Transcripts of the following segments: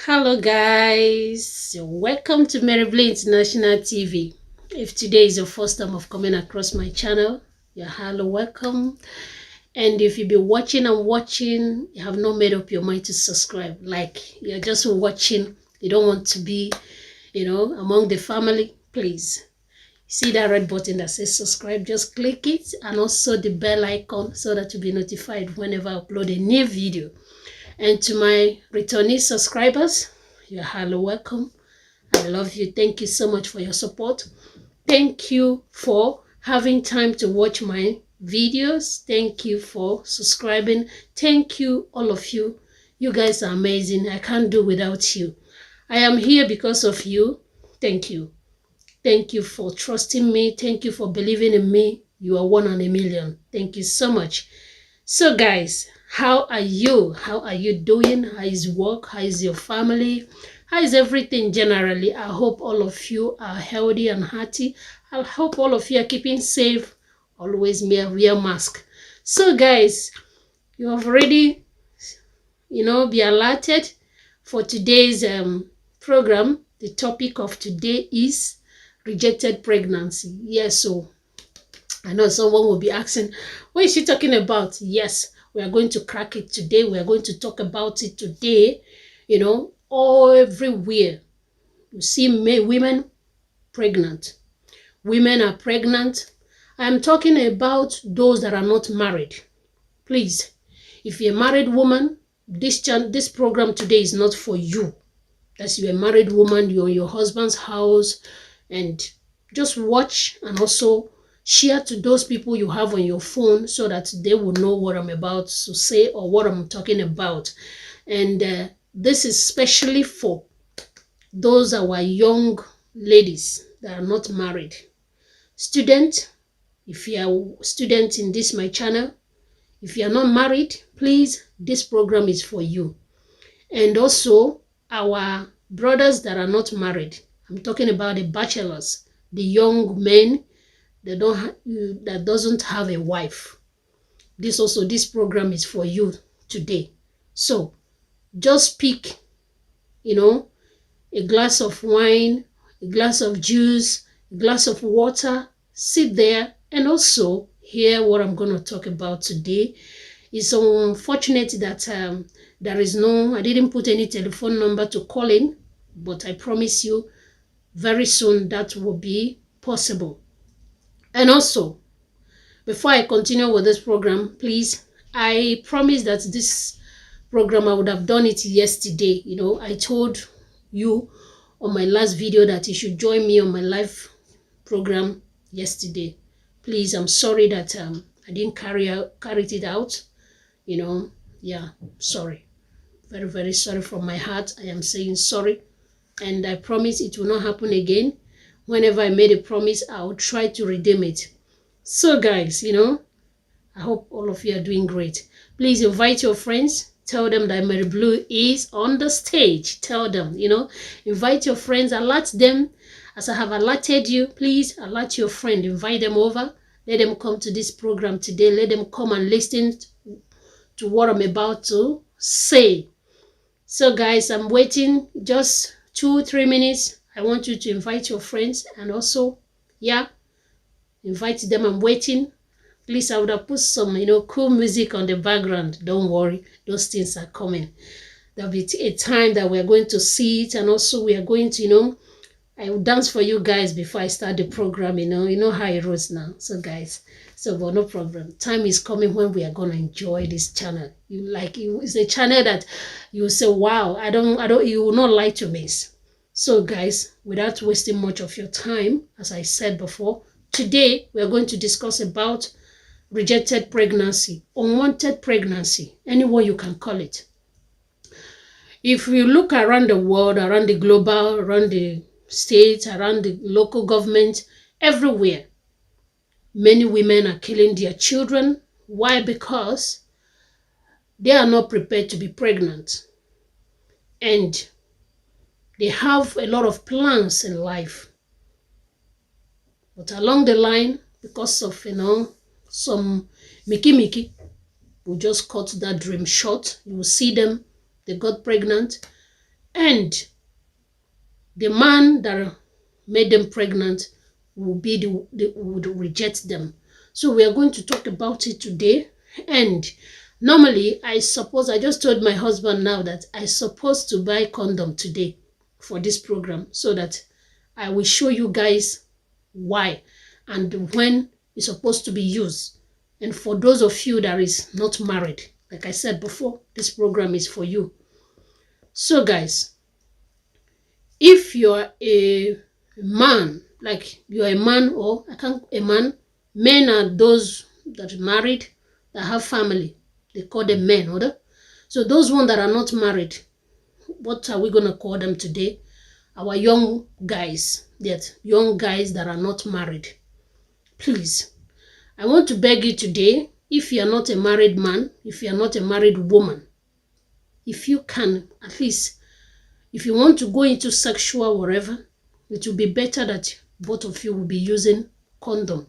Hello guys, welcome to CameraFi International TV. If today is your first time of coming across my channel, you're hello welcome. And if you've been watching and watching, you have not made up your mind to subscribe, like you're just watching, you don't want to be, among the family, please. See that red button that says subscribe, just click it, and also the bell icon so that you'll be notified whenever I upload a new video. And to my returnee subscribers, you're hello welcome. I love you. Thank you so much for your support. Thank you for having time to watch my videos. Thank you for subscribing. Thank you, all of you. You guys are amazing. I can't do without you. I am here because of you. Thank you. Thank you for trusting me. Thank you for believing in me. You are one in a million. Thank you so much. So guys, how are you? How are you doing? How is work? How is your family? How is everything generally? I hope all of you are healthy and hearty. I hope all of you are keeping safe. Always wear mask. So guys, you have already, be alerted for today's program. The topic of today is rejected pregnancy. Yes, so I know someone will be asking, what is she talking about? Yes, we are going to crack it today. We are going to talk about it today. All everywhere. You see women pregnant. Women are pregnant. I'm talking about those that are not married. Please, if you're a married woman, this program today is not for you. As you're a married woman, you're in your husband's house, and just watch and also share to those people you have on your phone so that they will know what I'm about to say or what I'm talking about. And this is especially for those our young ladies that are not married. Student, if you are a student in this my channel, if you are not married, please, this program is for you. And also our brothers that are not married. I'm talking about the bachelors, the young men that doesn't have a wife. This program is for you today. So just pick, a glass of wine, a glass of juice, a glass of water, sit there and also hear what I'm going to talk about today. It's unfortunate that I didn't put any telephone number to call in, but I promise you very soon that will be possible. And also, before I continue with this program, please, I promise that this program, I would have done it yesterday. I told you on my last video that you should join me on my live program yesterday. Please, I'm sorry that I didn't carry it out. Sorry. Very, very sorry from my heart. I am saying sorry. And I promise it will not happen again. Whenever I made a promise, I will try to redeem it. So guys, I hope all of you are doing great. Please invite your friends. Tell them that Mary Blue is on the stage. Tell them, invite your friends, alert them. As I have alerted you, please alert your friend, invite them over. Let them come to this program today. Let them come and listen to what I'm about to say. So guys, I'm waiting just 2-3 minutes. I want you to invite your friends and also, invite them. I'm waiting. Please, I would have put some, cool music on the background. Don't worry, those things are coming. There'll be a time that we're going to see it, and also we are going to, I will dance for you guys before I start the program. You know how it rolls now. So guys, but no problem. Time is coming when we are gonna enjoy this channel. It's a channel that you will say, wow, you will not like to miss. So guys, without wasting much of your time, as I said before, today we are going to discuss about rejected pregnancy, unwanted pregnancy, anyone you can call it. If we look around the world, around the global, around the states, around the local government, everywhere, many women are killing their children. Why? Because they are not prepared to be pregnant. And they have a lot of plans in life. But along the line, because of, some Mickey will just cut that dream short. You will see them, they got pregnant. And the man that made them pregnant will be would reject them. So we are going to talk about it today. And normally, I just told my husband now that I supposed to buy condom today for this program, so that I will show you guys why and when it's supposed to be used. And for those of you that is not married, like I said before, this program is for you. So guys, if you're a man, like you're a man, or a man, men are those that are married, that have family. They call them men, order. So those ones that are not married, what are we going to call them today? Our young guys, young guys that are not married. Please, I want to beg you today, if you are not a married man, if you are not a married woman, if you can, at least, if you want to go into sexual whatever, it will be better that both of you will be using condom.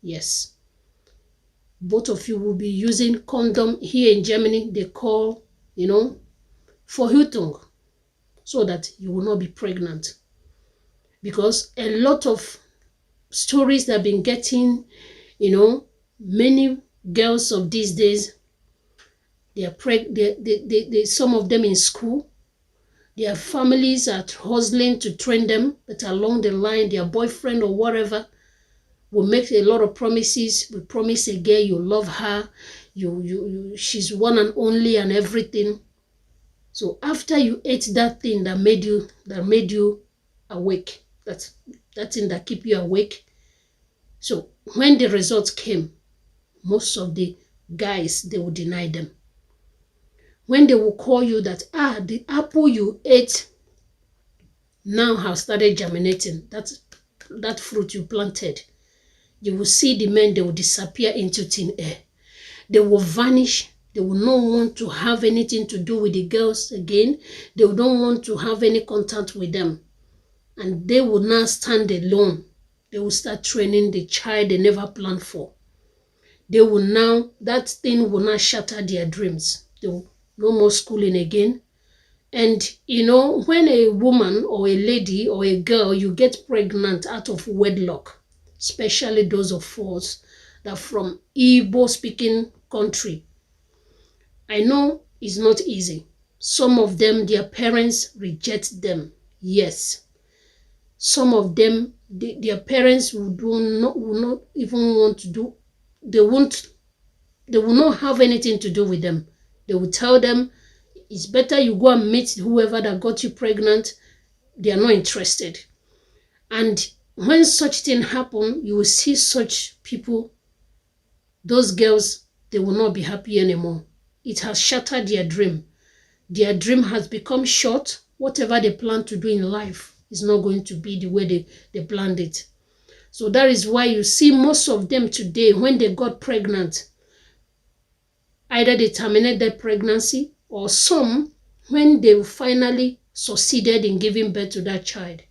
Yes. Both of you will be using condom. Here in Germany, they call, Verhütung, so that you will not be pregnant. Because a lot of stories that have been getting, many girls of these days, they are some of them in school, their families are hustling to train them, but along the line, their boyfriend or whatever will make a lot of promises. Will promise a girl you love her, she's one and only and everything. So after you ate that thing that made you awake, that thing that keep you awake. So when the results came, most of the guys, they will deny them. When they will call you that, the apple you ate now has started germinating, that fruit you planted, you will see the men, they will disappear into thin air. They will vanish. They will not want to have anything to do with the girls again. They don't want to have any contact with them. And they will now stand alone. They will start training the child they never planned for. That thing will not shatter their dreams. They will no more schooling again. And, when a woman or a lady or a girl, you get pregnant out of wedlock, especially those of us that are from Igbo-speaking country, I know it's not easy. Some of them, their parents reject them. Yes. Some of them, their parents will not even want to do, they will not have anything to do with them. They will tell them, it's better you go and meet whoever that got you pregnant. They are not interested. And when such thing happen, you will see such people, those girls, they will not be happy anymore. It has shattered their dream. Their dream has become short. Whatever they plan to do in life is not going to be the way they planned it. So that is why you see most of them today, when they got pregnant, either they terminate their pregnancy, or some, when they finally succeeded in giving birth to that child,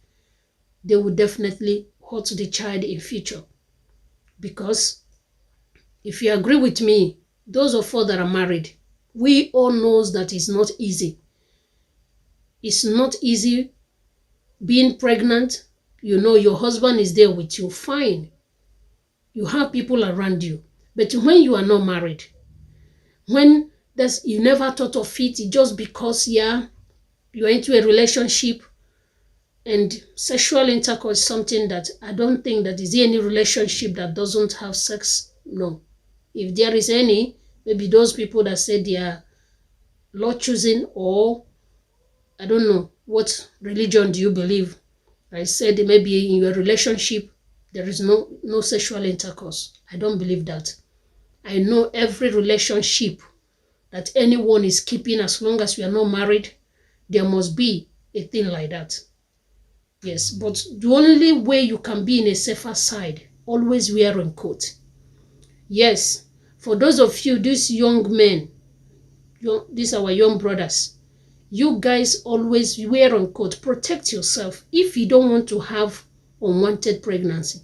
they will definitely hurt the child in future. Because if you agree with me, those of us that are married, we all knows that it's not easy. It's not easy being pregnant. Your husband is there with you, fine. You have people around you. But when you are not married, when you never thought of it, just because you're into a relationship, and sexual intercourse is something that I don't think that is any relationship that doesn't have sex. No. If there is any, maybe those people that say they are Lord choosing, or I don't know, what religion do you believe? I said maybe in your relationship there is no sexual intercourse. I don't believe that. I know every relationship that anyone is keeping, as long as we are not married, there must be a thing like that. Yes, but the only way you can be in a safer side, always wear a coat. Yes, for those of you, these young men, these are our young brothers, you guys always wear a coat. Protect yourself. If you don't want to have unwanted pregnancy,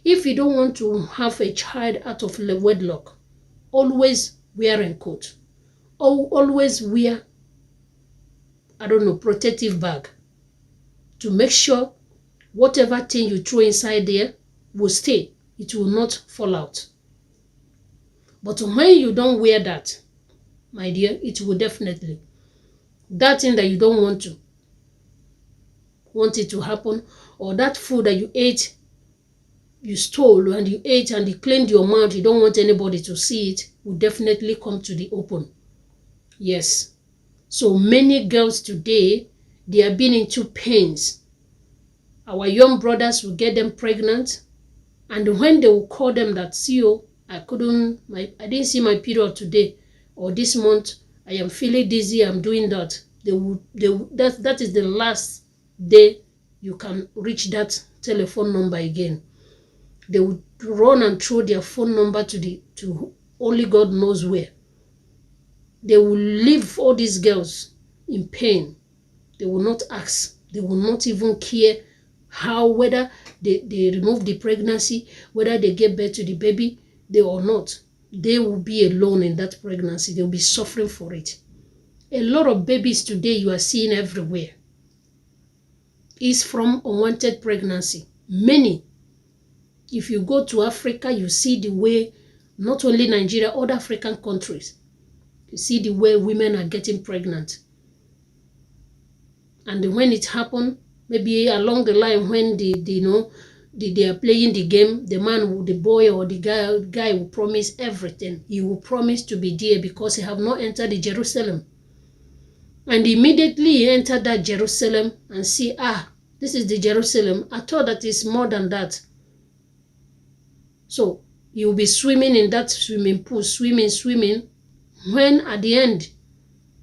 if you don't want to have a child out of wedlock, always wear a coat. Always wear I don't know, protective bag to make sure whatever thing you throw inside there will stay. It will not fall out. But when you don't wear that, my dear, it will definitely. That thing that you don't want it to happen, or that food that you ate, you stole and you ate and you cleaned your mouth, you don't want anybody to see it, will definitely come to the open. Yes. So many girls today, they are being into pains. Our young brothers will get them pregnant, and when they will call them that, see, oh, I didn't see my period today, or this month, I am feeling dizzy, I'm doing that. That is the last day you can reach that telephone number again. They would run and throw their phone number to only God knows where. They will leave all these girls in pain. They will not ask. They will not even care whether they remove the pregnancy, whether they give birth to the baby, or not. They will be alone in that pregnancy. They will be suffering for it. A lot of babies today you are seeing everywhere is from unwanted pregnancy. Many. If you go to Africa, you see the way, not only Nigeria, other African countries, you see the way women are getting pregnant. And when it happened, maybe along the line when they are playing the game, the boy or the guy will promise everything. He will promise to be there because he have not entered the Jerusalem. And immediately he entered that Jerusalem and see, this is the Jerusalem. I thought that it's more than that. So he will be swimming in that swimming pool, swimming. When at the end,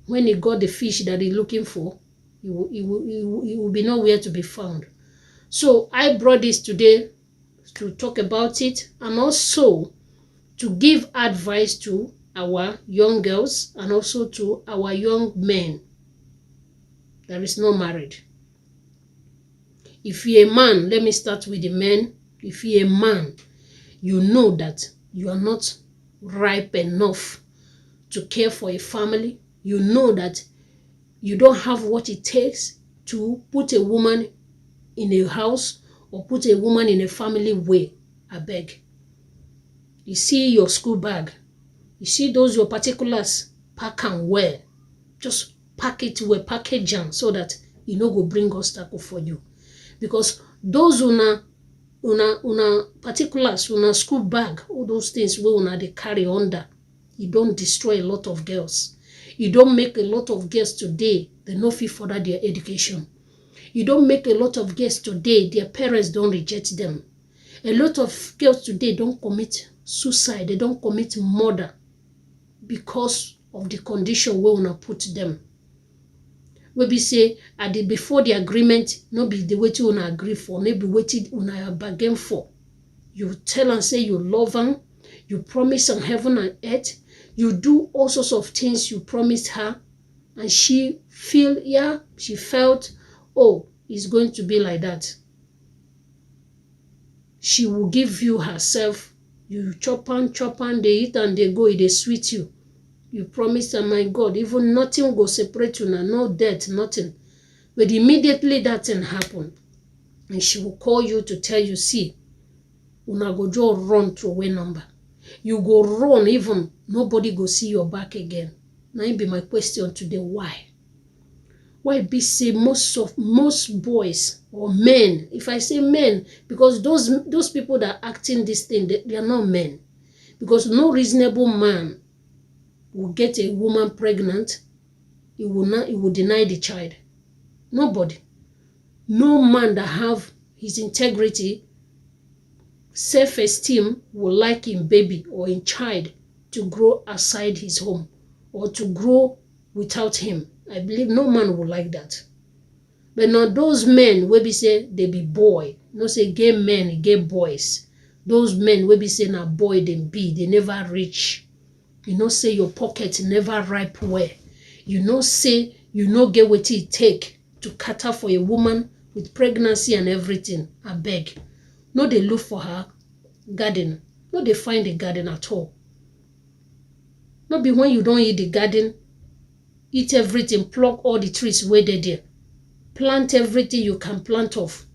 when he got the fish that he's looking for, he will be nowhere to be found. So I brought this today to talk about it, and also to give advice to our young girls and also to our young men that is not married. If you're a man, let me start with the men. If you're a man, you know that you are not ripe enough to care for a family. You know that you don't have what it takes to put a woman in a house or put a woman in a family way. I beg. You see your school bag. You see those your particulars, pack and wear. Just pack it well, package jam, so that it no go bring obstacle for you. Because those una particulars, una school bag, all those things we una they carry under, you don't destroy a lot of girls. You don't make a lot of girls today, they no fit further their education. You don't make a lot of girls today, their parents don't reject them. A lot of girls today don't commit suicide, they don't commit murder because of the condition we una put them. We be say before the agreement, no be the way to una agree for, no be waiting una bargain for. You tell and say you love them, you promise on heaven and earth, you do all sorts of things you promised her, and she felt, oh, it's going to be like that. She will give you herself. You chop and they eat and they go, they sweet you. You promised her, my God, even nothing will separate you now, no death, nothing. But immediately that thing happened, and she will call you to tell you, see, una go just run through away number. You go run, even nobody go see your back again. Now it be my question today, why? Why be say most boys or men, if I say men, because those people that are acting this thing, they are not men. Because no reasonable man will get a woman pregnant, he will deny the child. Nobody. No man that have his integrity, self-esteem will like him baby or in child to grow outside his home or to grow without him. I believe no man will like that. But now those men will be say they be boy, no say gay men, gay boys. Those men will be say na boy they be, they never reach. You know say your pocket never ripe well. You know say you no get what it take to cater for a woman with pregnancy and everything. I beg. No they look for her garden. No they find the garden at all. Not be when you don't eat the garden, eat everything, pluck all the trees where they there, plant everything you can plant off,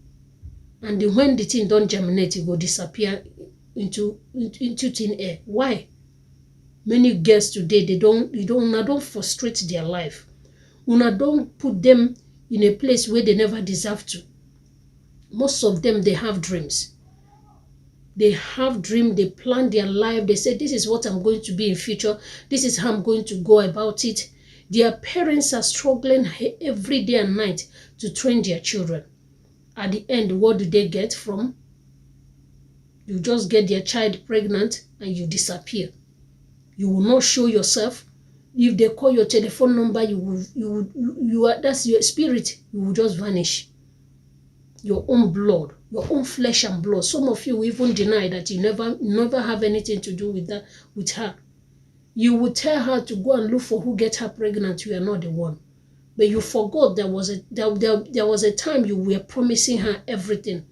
and when the thing don't germinate, it will disappear into thin air. Why? Many girls today, they don't frustrate their life. Una don't put them in a place where they never deserve to. Most of them, they have dreams. They have dreams, they plan their life, they say, this is what I'm going to be in future, this is how I'm going to go about it. Their parents are struggling every day and night to train their children. At the end, what do they get from? You just get their child pregnant and you disappear. You will not show yourself. If they call your telephone number, that's your spirit, you will just vanish. Your own blood, your own flesh and blood. Some of you even deny that you never have anything to do with her. You would tell her to go and look for who get her pregnant. You are not the one. But you forgot there was a time you were promising her everything,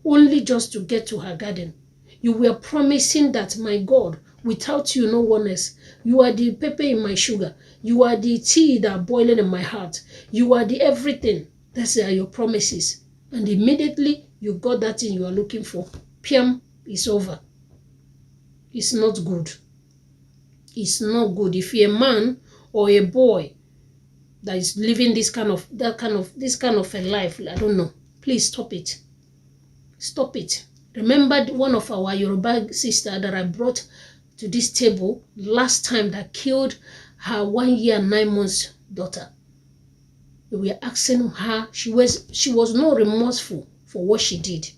only just to get to her garden. You were promising that, my God, without you, no one else. You are the pepper in my sugar. You are the tea that boiling in my heart. You are the everything. Those are your promises. And immediately you got that thing you are looking for. Piam, it's over. It's not good. It's not good. If you're a man or a boy that is living this kind of a life, I don't know, please stop it. Stop it. Remember one of our Yoruba sister that I brought to this table last time that killed her 1 year and 9 months daughter. We were asking her, she was not remorseful for what she did,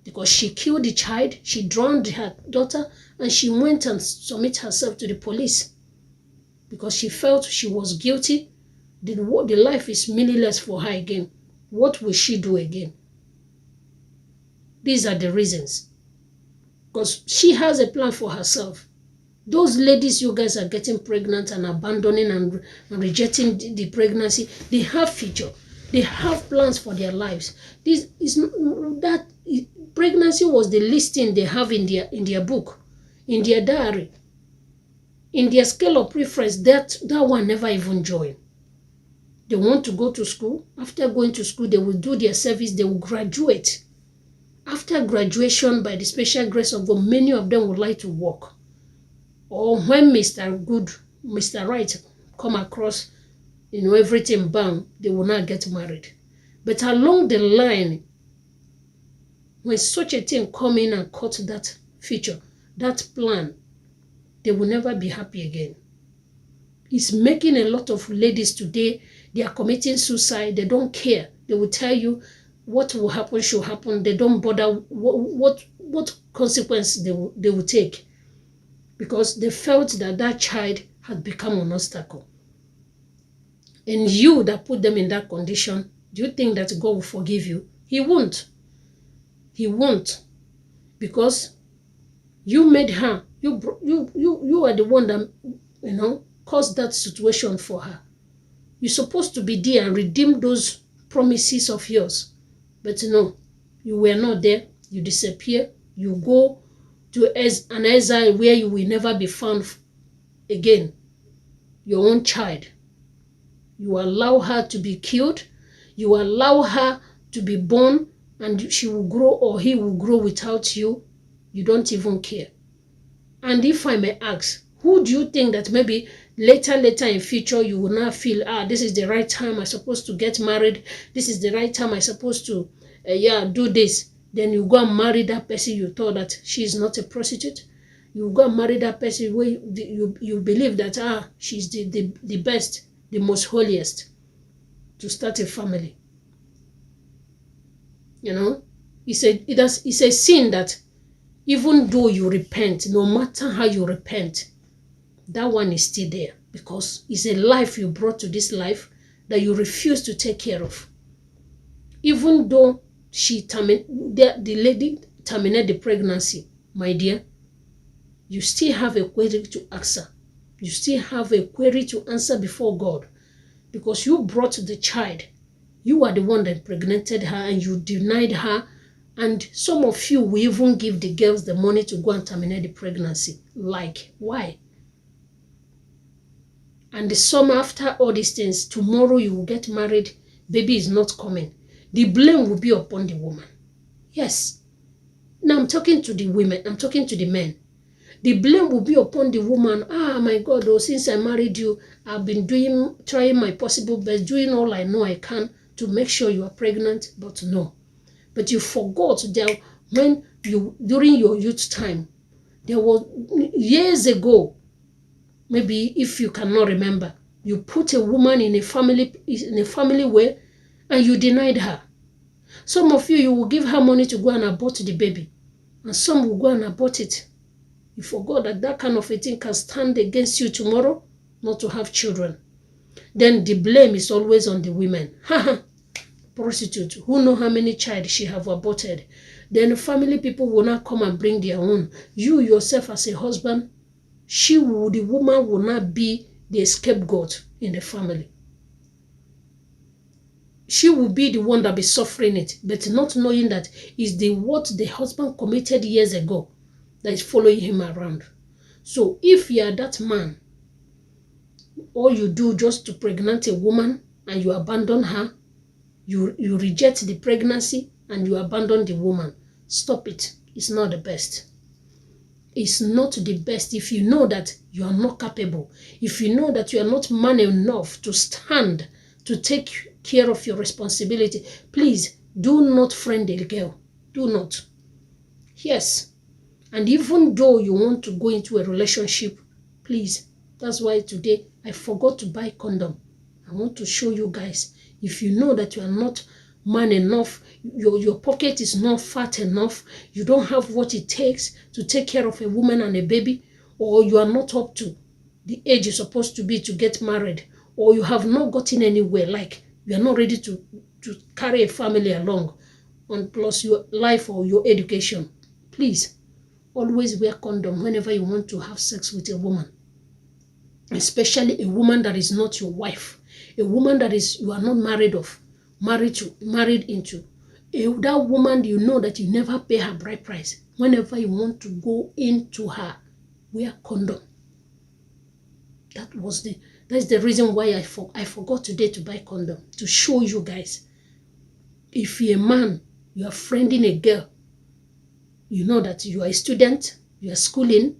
because she killed the child, she drowned her daughter, and she went and submitted herself to the police because she felt she was guilty. The life is meaningless for her again. What will she do again? These are the reasons. Because she has a plan for herself. Those ladies you guys are getting pregnant and abandoning and rejecting the pregnancy, they have future. They have plans for their lives. Pregnancy was the least thing they have in their book, in their diary, in their scale of preference. That one never even joined. They want to go to school. After going to school, they will do their service. They will graduate. After graduation, by the special grace of God, many of them would like to work. Or when Mr. Right come across, everything bang, they will not get married. But along the line, when such a thing come in and cut that future, that plan, they will never be happy again. It's making a lot of ladies today, they are committing suicide. They don't care. They will tell you what will happen should happen. They don't bother what consequence they will take, because they felt that child had become an obstacle. And you that put them in that condition, do you think that God will forgive you? He won't. He won't. Because you made her. You are the one that caused that situation for her. You're supposed to be there and redeem those promises of yours. But no, you were not there. You disappear. You go to an exile where you will never be found again. Your own child. You allow her to be killed. You allow her to be born, and she will grow or he will grow without you. You don't even care. And if I may ask, who do you think that maybe later in future you will now feel, this is the right time I'm supposed to get married, this is the right time I'm supposed to do this, then you go and marry that person you thought that she is not a prostitute. You go and marry that person where you believe that she's the best, the most holiest to start a family. It's a sin that even though you repent, no matter how you repent, that one is still there, because it's a life you brought to this life that you refuse to take care of. Even though the lady terminated the pregnancy, my dear, you still have a query to answer. You still have a query to answer before God, because you brought the child. You are the one that impregnated her, and you denied her. And some of you will even give the girls the money to go and terminate the pregnancy. Like, why? And some after all these things, tomorrow you will get married, baby is not coming. The blame will be upon the woman. Yes. Now I'm talking to the women, I'm talking to the men. The blame will be upon the woman. Ah, my God, oh, since I married you, I've been trying my possible best, doing all I know I can to make sure you are pregnant, but no. But you forgot that when during your youth time, there was years ago, maybe if you cannot remember, you put a woman in a family way and you denied her. Some of you will give her money to go and abort the baby, and some will go and abort it. You forgot that that kind of a thing can stand against you tomorrow, not to have children. Then the blame is always on the women. Prostitute, who know how many child she have aborted. Then family people will not come and bring their own. You yourself as a husband, the woman will not be the scapegoat in the family. She will be the one that be suffering it, but not knowing that is what the husband committed years ago that is following him around. So if you are that man, all you do just to pregnant a woman and you abandon her, you reject the pregnancy and you abandon the woman, stop it. It's not the best. It's not the best. If you know that you are not capable, if you know that you are not man enough to stand, to take care of your responsibility, please do not friend a girl. Do not. Yes. And even though you want to go into a relationship, please, that's why today I forgot to buy condom. I want to show you guys, if you know that you are not man enough, your pocket is not fat enough, you don't have what it takes to take care of a woman and a baby, or you are not up to the age you're supposed to be to get married, or you have not gotten anywhere, like you are not ready to carry a family along, and plus your life or your education, please, always wear condom whenever you want to have sex with a woman, especially a woman that is not your wife, a woman that you are not married into. That woman, you know that you never pay her bride price. Whenever you want to go into her, wear condom. That's the reason why I forgot today to buy condom, to show you guys. If you're a man, you are friending a girl, you know that you are a student, you are schooling,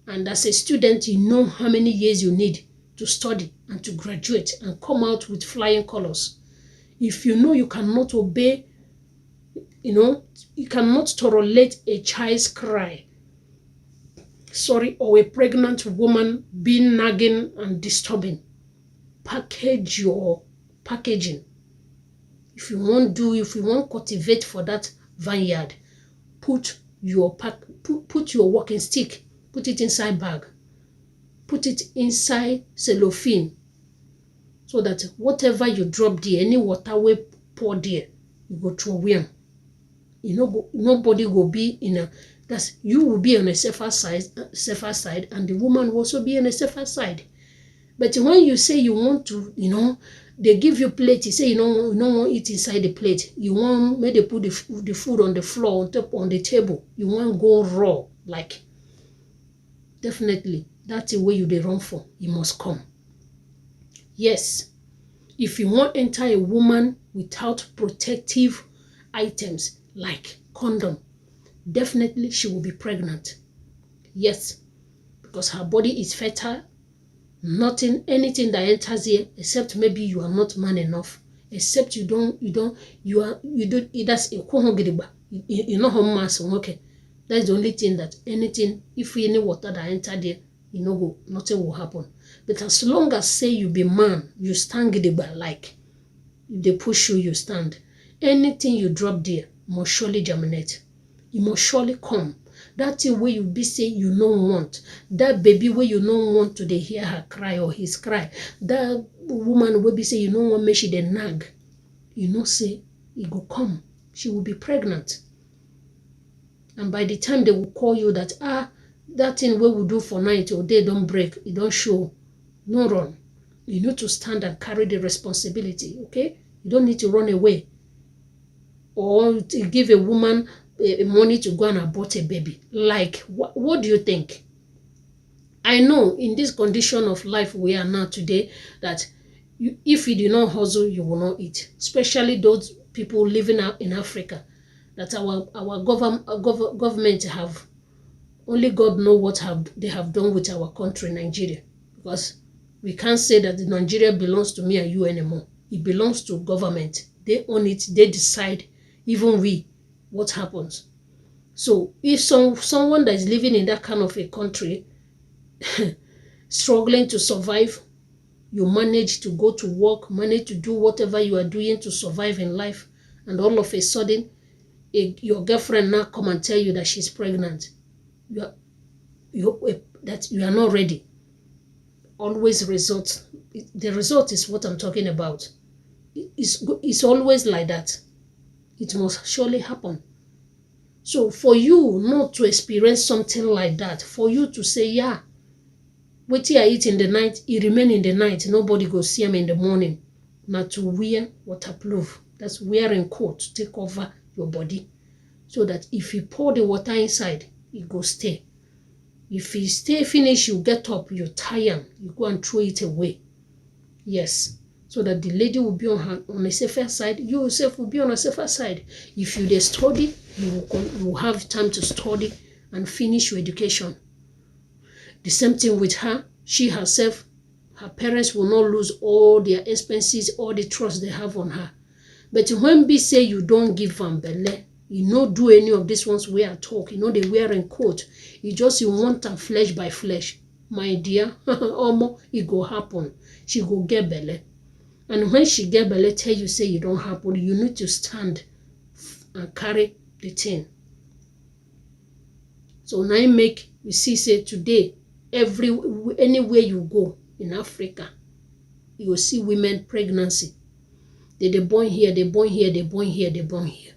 and as a student, you know how many years you need to study and to graduate and come out with flying colors. If you know you cannot obey, you cannot tolerate a child's cry, or a pregnant woman being nagging and disturbing, package your packaging. If you want to cultivate for that vineyard, put your walking stick, put it inside bag, put it inside cellophane, so that whatever you drop there, any water will pour there, you go throw away. Nobody will be you will be on a safer side, and the woman will also be on a safer side. But when you say you want to, they give you plate, you say you don't want to eat inside the plate. You want, maybe they put the food on the floor, on the table. You want to go raw, like, definitely, that's the way you run for. You must come. Yes, if you want to enter a woman without protective items like condom, definitely she will be pregnant. Yes, because her body is fertile. Anything that enters here, except maybe you are not man enough, except you're not mass. Okay, that's the only thing that if any water that enter there, nothing will happen. But as long as say you be man, you stand gidigba, like if they push you, you stand. Anything you drop there must surely germinate. It must surely come. That thing where you be say you don't want, that baby where you don't want to hear her cry or his cry, that woman will be say you don't want me, she dey nag, say it go come, she will be pregnant. And by the time they will call you that that thing we will do for night or day don't break, it don't show, no run. You need to stand and carry the responsibility. Okay, you don't need to run away or to give a woman money to go and abort a baby. Like, what do you think? I know in this condition of life we are now today that if you do not hustle, you will not eat. Especially those people living out in Africa, that our government have, only God know what they have done with our country, Nigeria. Because we can't say that Nigeria belongs to me and you anymore. It belongs to government. They own it. They decide, even we, what happens. So if someone that is living in that kind of a country, struggling to survive, you manage to go to work, manage to do whatever you are doing to survive in life, and all of a sudden, your girlfriend now come and tell you that she's pregnant. That you are not ready. Always the result is what I'm talking about. It's always like that. It must surely happen. So for you not to experience something like that, for you to say, yeah, what I eat in the night, it remain in the night, nobody go see him in the morning. Not to wear waterproof. That's wearing coat to take over your body. So that if you pour the water inside, it go stay. If you stay finish, you get up, you're tired, you go and throw it away. Yes. So that the lady will be on a safer side, you yourself will be on a safer side. If you study, you will have time to study and finish your education. The same thing with her. She herself, her parents will not lose all their expenses, all the trust they have on her. But when we say you don't give them belle, you no do any of these ones we are talk, they wearing coat. You want them flesh by flesh. My dear, it go happen. She go get belle. And when she get belle, tell you say you don't happen, you need to stand and carry the thing. So now you see, say today, anywhere you go in Africa, you will see women pregnancy. They born here, they born here, they born here, they born here.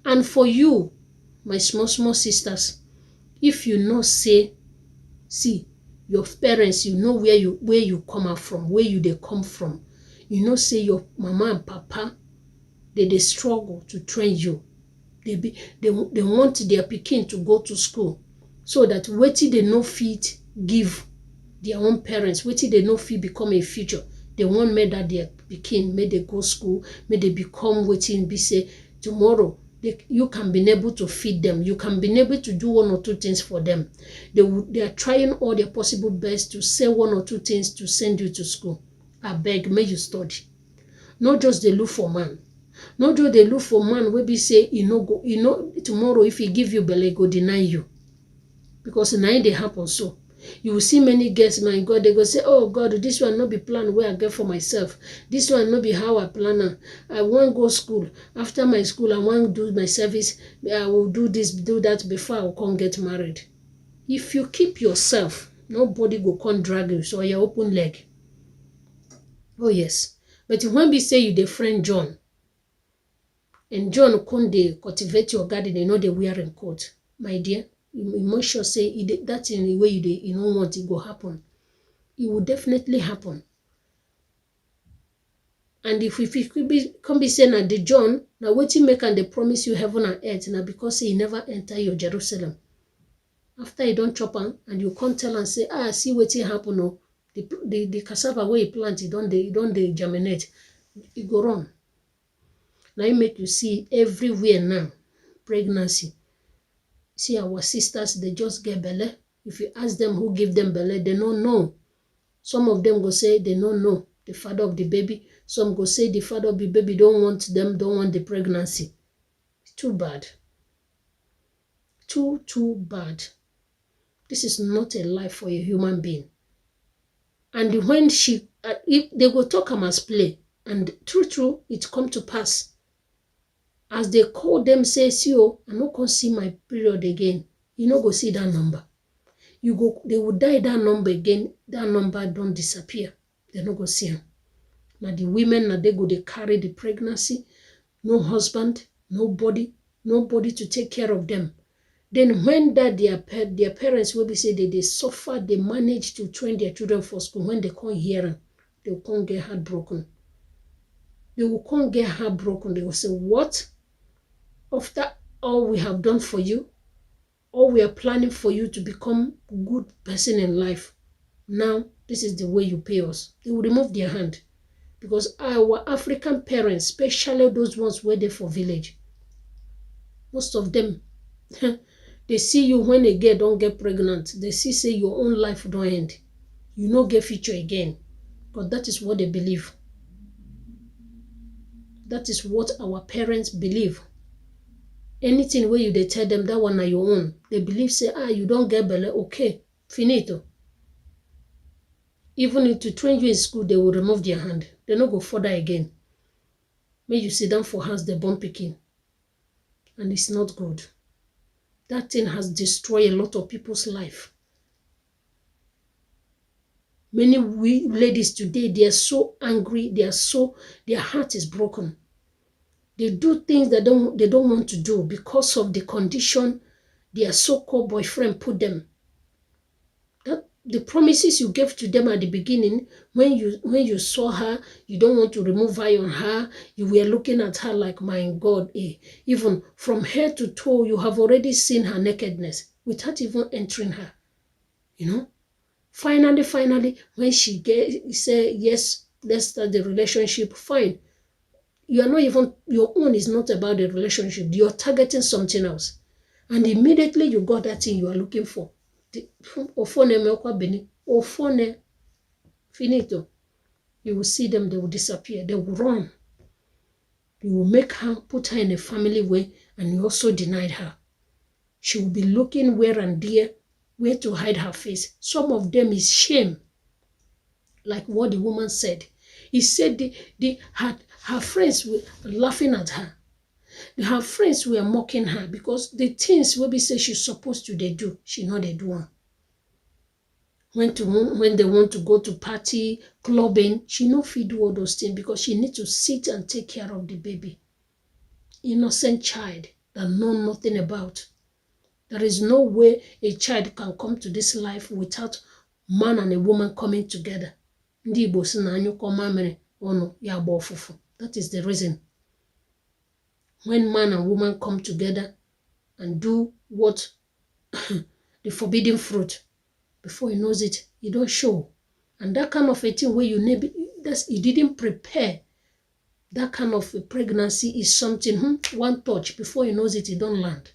And for you, my small sisters, if you know say, see, your parents, you know where you come out from, where they come from. You know say your mama and papa, they struggle to train you. They want their pikin to go to school, so that wetin they no fit give their own parents, wetin they no fit become a future. They want make that their pikin, may they go school, may they become wetin be say tomorrow you can be able to feed them, you can be able to do one or two things for them. They are trying all their possible best to say one or two things to send you to school. I beg, may you study. Not just they look for man. Not just they look for man wey be say go, tomorrow if he give you belle, go deny you. Because now they happen so. You will see many girls, my God, they go say, oh God, this one not be plan where I get for myself. This one not be how I plan am. I want go school. After my school, I want do my service. I will do this, do that before I will come get married. If you keep yourself, nobody go come drag you, so you're open leg. Oh yes. But when we say you the friend John, and John come dey cultivate your garden, they know they wearing coat, my dear, you must sure say that in the way you don't want it go happen. It will definitely happen. And if it could be come be saying that the John, now wetin make and they promise you heaven and earth, now because he never enter your Jerusalem. After he don't chop am, and you come tell and say, see wetin happen, oh, the cassava where you plant, it don't they germinate, it go wrong. Now it make you see everywhere now, pregnancy. See our sisters, they just get belle. If you ask them who give them belle, they don't know. Some of them go say they don't know the father of the baby. Some go say the father of the baby don't want the pregnancy. Too bad. Too bad. This is not a life for a human being. And when if they go talk am as play, and true, it come to pass. As they call them, say, see, oh, I no can see my period again. You no go see that number. They will die that number again. That number don't disappear. They no go see them. Now the women, now they carry the pregnancy. No husband, nobody to take care of them. Then when that their parents will be say they suffer, they manage to train their children for school. When they can't hear them, they will come get heartbroken. They will come get heartbroken. They will say, what? After all we have done for you, or we are planning for you to become a good person in life. Now, this is the way you pay us. They will remove their hand. Because our African parents, especially those ones where they for village, most of them, they see you when a girl don't get pregnant. They see say your own life don't end. You no get future again. But that is what they believe. That is what our parents believe. Anything where you they tell them that one are your own, they believe say, you don't get belly, okay, finito. Even if to train you in school, they will remove their hand. They no go further again. May you sit down for house, they born picking. And it's not good. That thing has destroyed a lot of people's life. Many ladies today, they are so angry, their heart is broken. They do things they don't want to do because of the condition their so-called boyfriend put them. The promises you gave to them at the beginning, when you saw her, you don't want to remove eye on her, you were looking at her like, my God, even from head to toe, you have already seen her nakedness without even entering her, you know. Finally, when she say, yes, let's start the relationship, fine. You are not even, your own is not about the relationship. You're targeting something else. And immediately you got that thing you are looking for. Finito. You will see them, they will disappear, they will run. You will make her, put her in a family way, and you also denied her. She will be looking where and there, where to hide her face. Some of them is shame. Like what the woman said. He said her friends were laughing at her. Her friends were mocking her because the things we say she's supposed to they do, she know they do them. When they want to go to party, clubbing, she no fit do all those things because she need to sit and take care of the baby. Innocent child that know nothing about. There is no way a child can come to this life without man and a woman coming together. That is the reason. When man and woman come together and do what the forbidden fruit, before he knows it, he don't show. And that kind of a thing where you didn't prepare, that kind of a pregnancy is something, one touch, before he knows it, he don't land.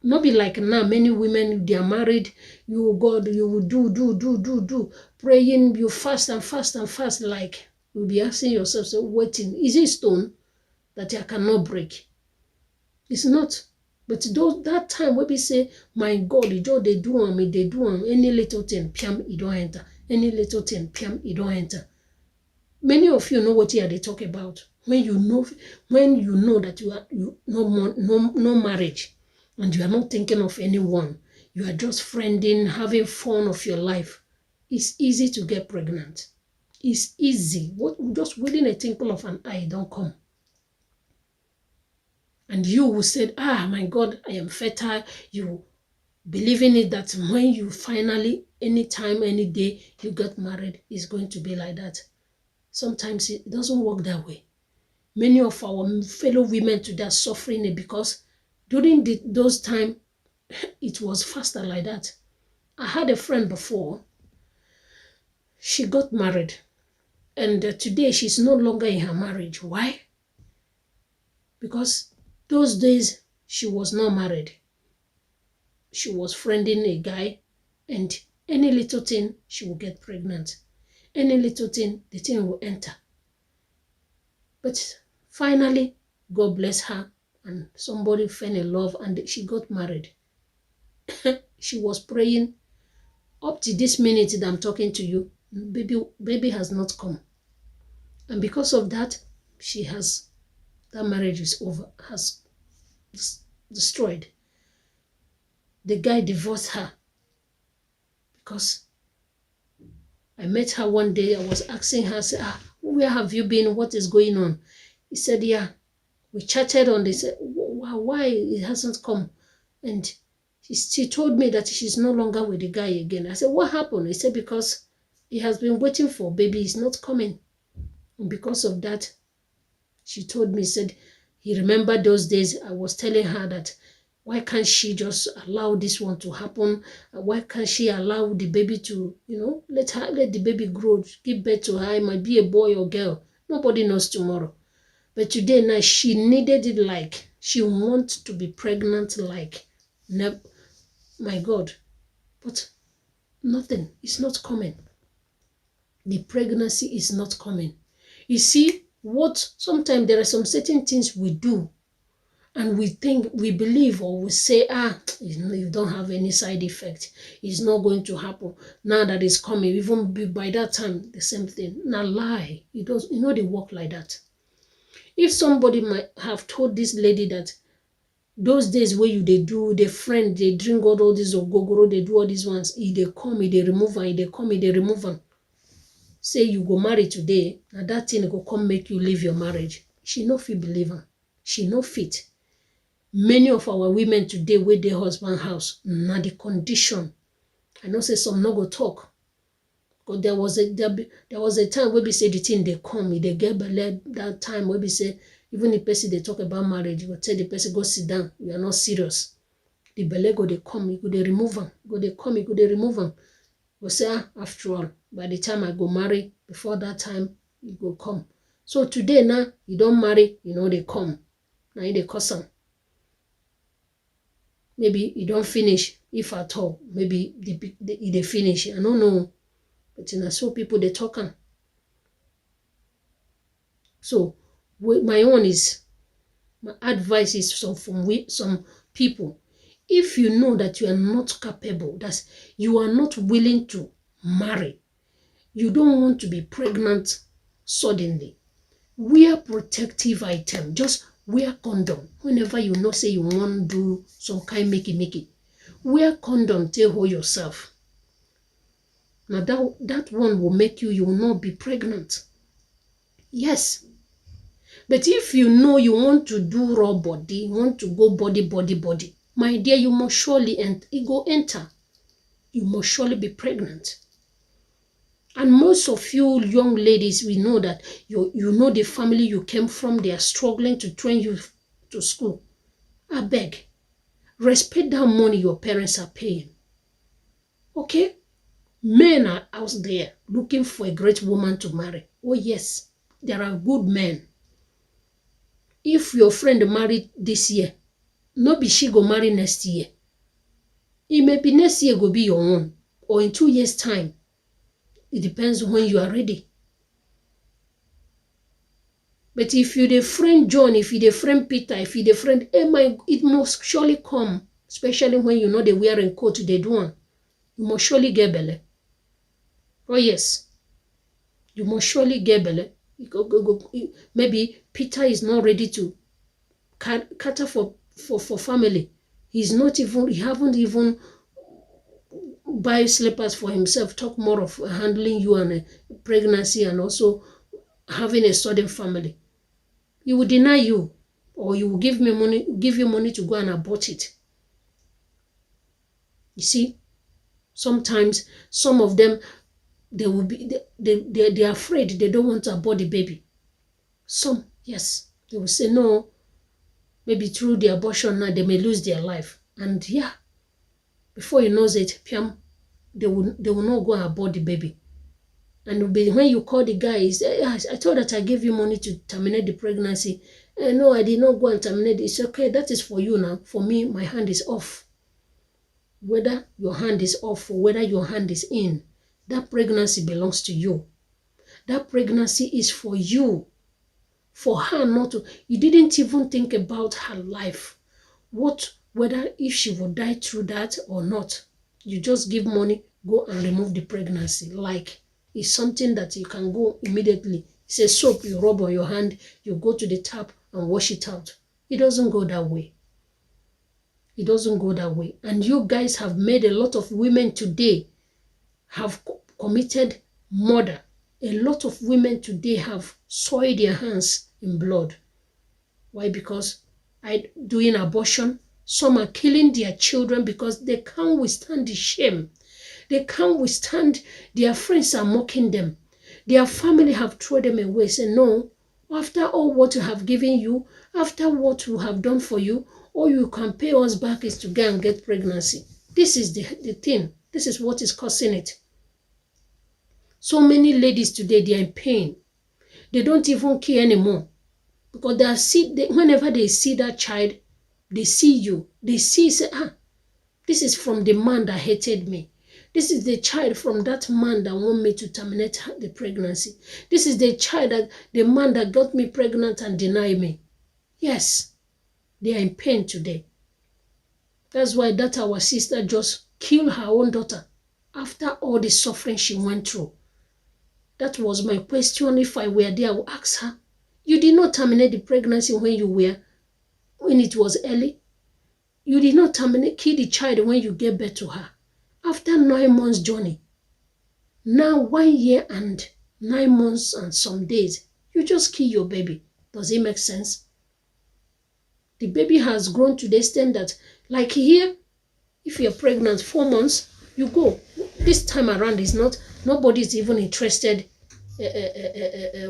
Not be like now, many women, they are married, you God, you will do, praying, you fast and fast and fast, like, you'll be asking yourself, so waiting, is it stone that I cannot break? It's not. But that time when we say, my God, they do any little thing, piam, it don't enter. Any little thing, piam, it don't enter. Many of you know what here they talk about. When you know that you no marriage, and you are not thinking of anyone, you are just friending, having fun of your life, it's easy to get pregnant. It's easy. Just within a twinkle of an eye, don't come. And you will say, my God, I am fertile. You believe in it that when you finally, anytime, any day, you get married, it's going to be like that. Sometimes it doesn't work that way. Many of our fellow women today are suffering it because during those times, it was faster like that. I had a friend before. She got married. And today, she's no longer in her marriage. Why? Because those days, she was not married. She was friending a guy, and any little thing, she will get pregnant. Any little thing, the thing will enter. But finally, God bless her, and somebody fell in love, and she got married. She was praying. Up to this minute that I'm talking to you, baby has not come. And because of that, that marriage is over, has destroyed. The guy divorced her because I met her one day. I was asking her, where have you been? What is going on? He said, yeah. We chatted on this. Why it hasn't come? And she told me that she's no longer with the guy again. I said, what happened? He said, because he has been waiting for baby. He's not coming. And because of that, she told me, said, he remembered those days I was telling her that Why can't she just allow this one to happen? Why can't she allow the baby to, let the baby grow, give birth to her? It might be a boy or girl. Nobody knows tomorrow. But today now she needed it, like she wants to be pregnant, like never. My God. But nothing is not coming. The pregnancy is not coming. You see, sometimes there are some certain things we do and we think, we believe, or we say, you don't have any side effect. It's not going to happen. Now that it's coming, even by that time, the same thing. Now lie. They work like that. If somebody might have told this lady that those days where they do, the friend, they drink all these ogogoro, they do all these ones, they come, they remove them, they come, they remove them. Say you go marry today, and that thing go come make you leave your marriage. She no fit believe her. She no fit. Many of our women today with their husband house, na the condition. I know say some no go talk. But there was a time where we say the thing they come, they get belle that time where we say, even the person they talk about marriage, you will tell the person, go sit down, you are not serious. The belle go they come, you go they remove them. Go they come, you go they remove them. We say, after all, by the time I go marry, before that time, you go come. So today now, you don't marry, they come. Now they cause them. Maybe you don't finish, if at all. Maybe they finish. I don't know. But so people, they talk. So my advice is from some people. If you know that you are not capable, that you are not willing to marry, you don't want to be pregnant suddenly, wear protective item. Just wear condom. Whenever you know, say you want to do some kind make it. Wear condom, take hold yourself. Now that one will make you will not be pregnant. Yes. But if you know you want to do raw body, you want to go body, my dear, you must surely go enter. You must surely be pregnant. And most of you young ladies, we know that you know the family you came from, they are struggling to train you to school. I beg, respect that money your parents are paying. Okay? Men are out there looking for a great woman to marry. Oh yes, there are good men. If your friend married this year, no be she go marry next year. It may be next year go be your own, or in 2 years' time. It depends when you are ready. But if you the friend John, if you the friend Peter, if you the friend Emma, it must surely come. Especially when you know they wearing coat, they do one. You must surely get belly. Oh yes. You must surely get belly. Maybe Peter is not ready to cater for family. He haven't even buy slippers for himself, talk more of handling you and a pregnancy and also having a sudden family. He will deny you, or you will give you money to go and abort it. You see, sometimes some of them, they are afraid, they don't want to abort the baby. Some, yes, they will say no. Maybe through the abortion now they may lose their life, and yeah, before you knows it, piam, they will not go and abort the baby. And when you call the guy, I thought that I gave you money to terminate the pregnancy. No, I did not go and terminate it. It's okay, that is for you now. For me, my hand is off. Whether your hand is off or whether your hand is in, that pregnancy belongs to you. That pregnancy is for you. For her not to. You didn't even think about her life. Whether if she will die through that or not. You just give money, go and remove the pregnancy. Like, it's something that you can go immediately. It's a soap you rub on your hand, you go to the tap and wash it out. It doesn't go that way. It doesn't go that way. And you guys have made a lot of women today have committed murder. A lot of women today have soiled their hands in blood. Why? Because doing abortion. Some are killing their children because they can't withstand the shame. They can't withstand their friends are mocking them. Their family have thrown them away. Say, no, after all what you have given you, after what we have done for you, all you can pay us back is to go and get pregnancy. This is the thing. This is what is causing it. So many ladies today, they are in pain. They don't even care anymore. Because whenever they see that child, they see you. They say, this is from the man that hated me. This is the child from that man that want me to terminate the pregnancy. This is the man that got me pregnant and denied me. Yes, they are in pain today. That's why our sister just killed her own daughter after all the suffering she went through. That was my question. If I were there, I would ask her, you did not terminate the pregnancy when it was early. You did not kill the child when you gave birth to her. After 9 months journey, now 1 year and 9 months and some days, you just kill your baby. Does it make sense? The baby has grown to the extent that, like here, if you're pregnant 4 months, you go. This time around, nobody is even interested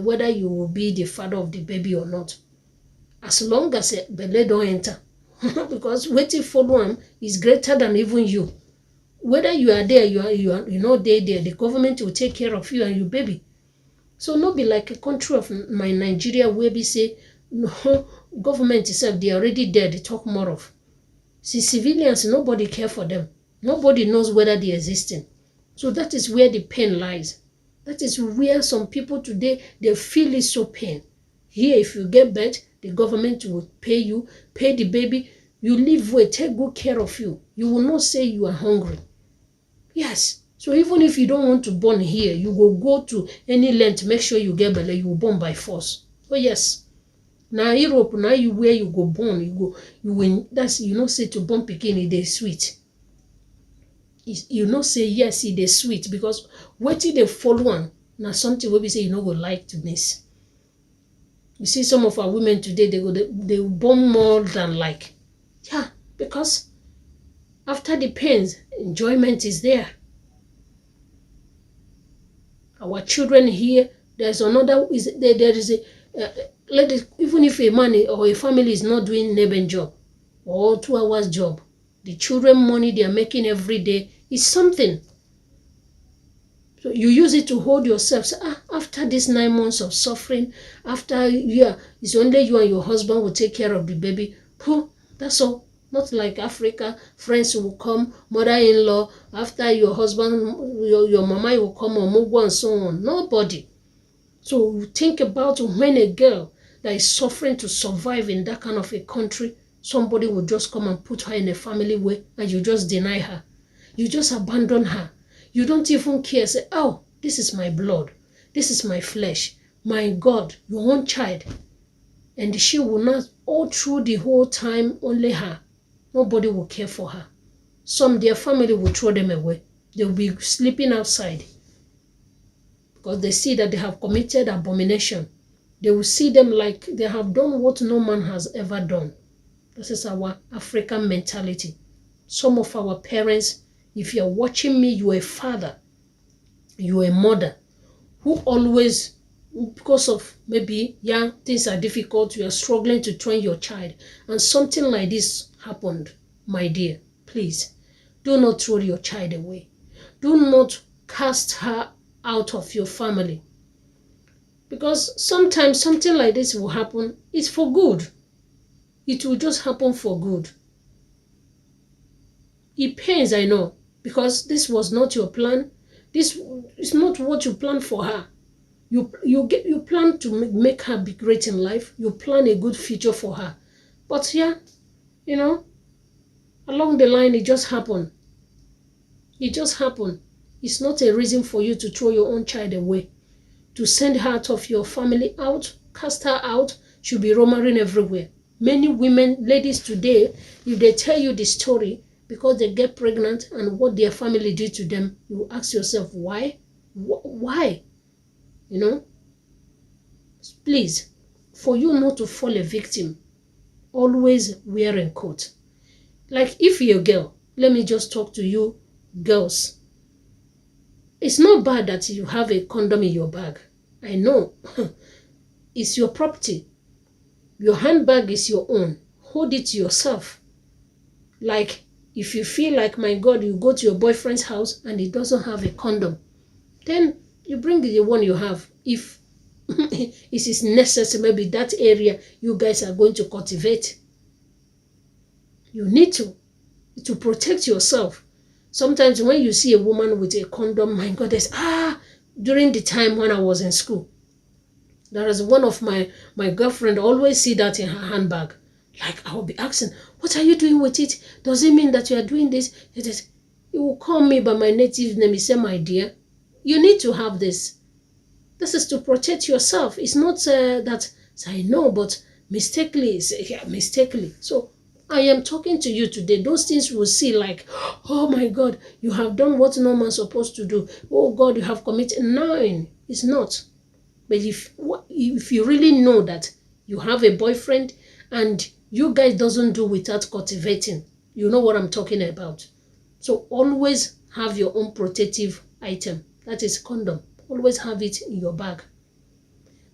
whether you will be the father of the baby or not. As long as a belly don't enter. Because waiting for one is greater than even you. Whether you are there, you know there, the government will take care of you and your baby. So not be like a country of my Nigeria where we say, no, government itself, they are already there, they talk more of. See, civilians, nobody care for them. Nobody knows whether they are existing. So that is where the pain lies. That is where some people today, they feel it so pain. Here, if you get birth, the government will pay you, pay the baby, you live well, take good care of you. You will not say you are hungry. Yes. So even if you don't want to born here, you will go to any length, make sure you get belly, you will born by force. Oh yes. Now Europe, now where you go born, you win. That's, you know, say to born pikin, it is sweet. You know say yes, it is sweet, because what they follow on, now something will be say you know go like to miss. You see some of our women today, they born more than like. Yeah, because after the pains, enjoyment is there. Our children here, there's another, there is a, even if a man or a family is not doing neighbor job or 2 hours job, the children money they are making every day is something. So you use it to hold yourself. So, after this 9 months of suffering, after it's only you and your husband will take care of the baby. That's all. Not like Africa, friends will come, mother-in-law, after your husband, your mama will come, or Mugu and so on. Nobody. So think about when a girl that is suffering to survive in that kind of a country, somebody will just come and put her in a family way, and you just deny her. You just abandon her. You don't even care. Say, oh, this is my blood. This is my flesh. My God, your own child. And she will not, all through the whole time, only her. Nobody will care for her. Their family will throw them away. They will be sleeping outside. Because they see that they have committed abomination. They will see them like they have done what no man has ever done. This is our African mentality. Some of our parents, if you're watching me, you're a father, you're a mother, who always, because of maybe, things are difficult, you are struggling to train your child, and something like this happened, my dear, please, do not throw your child away. Do not cast her out of your family. Because sometimes something like this will happen, it's for good. It will just happen for good. It pains, I know, because this was not your plan. This is not what you planned for her. You plan to make her be great in life. You plan a good future for her. But along the line, it just happened. It just happened. It's not a reason for you to throw your own child away. To send her out of your family out, cast her out, she'll be roaming everywhere. Many women, ladies today, if they tell you the story, because they get pregnant and what their family did to them, you ask yourself, why? Why? Please, for you not to fall a victim, always wear a coat. Like if you're a girl, let me just talk to you girls. It's not bad that you have a condom in your bag. I know. It's your property. Your handbag is your own. hold it to yourself. Like, if you feel like, my God, you go to your boyfriend's house and he doesn't have a condom, then you bring the one you have. If it is necessary, maybe that area you guys are going to cultivate, you need to protect yourself. Sometimes when you see a woman with a condom, my goodness, during the time when I was in school, there is one of my girlfriend always see that in her handbag. Like, I will be asking, what are you doing with it? Does it mean that you are doing this? It will call me by my native name. He said, my dear, you need to have this. This is to protect yourself. It's not that I know, but mistakenly. Yeah, mistakenly. So I am talking to you today. Those things will see like, oh my God, you have done what no man's supposed to do. Oh God, you have committed. No, it's not. But if you really know that you have a boyfriend and you guys doesn't do without cultivating, you know what I'm talking about. So always have your own protective item. That is condom. Always have it in your bag.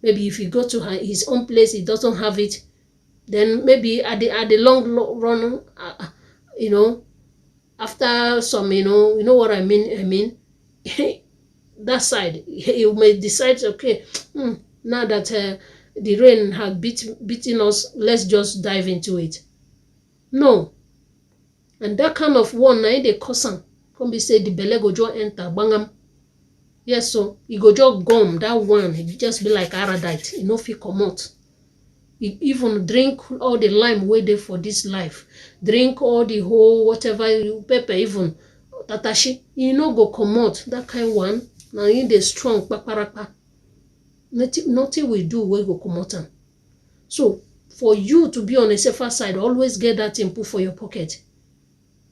Maybe if you go to his own place, he doesn't have it, then maybe at the long run, after some, you know what I mean, that side, you may decide, okay, now that the rain had beaten us, let's just dive into it. No. And that kind of one, now they cause am. Come be say the belle go just enter, bangam. Yes, so you go just gum, that one, it just be like Aradite, you know, fit comot. You even drink all the lime wey dey for this life, drink all the whole whatever, pepper even, tatashi, you no go comot, that kind one, now you dey strong, paparapa. Nothing will do wey go comot am. So, for you to be on a safer side, always get that thing put for your pocket.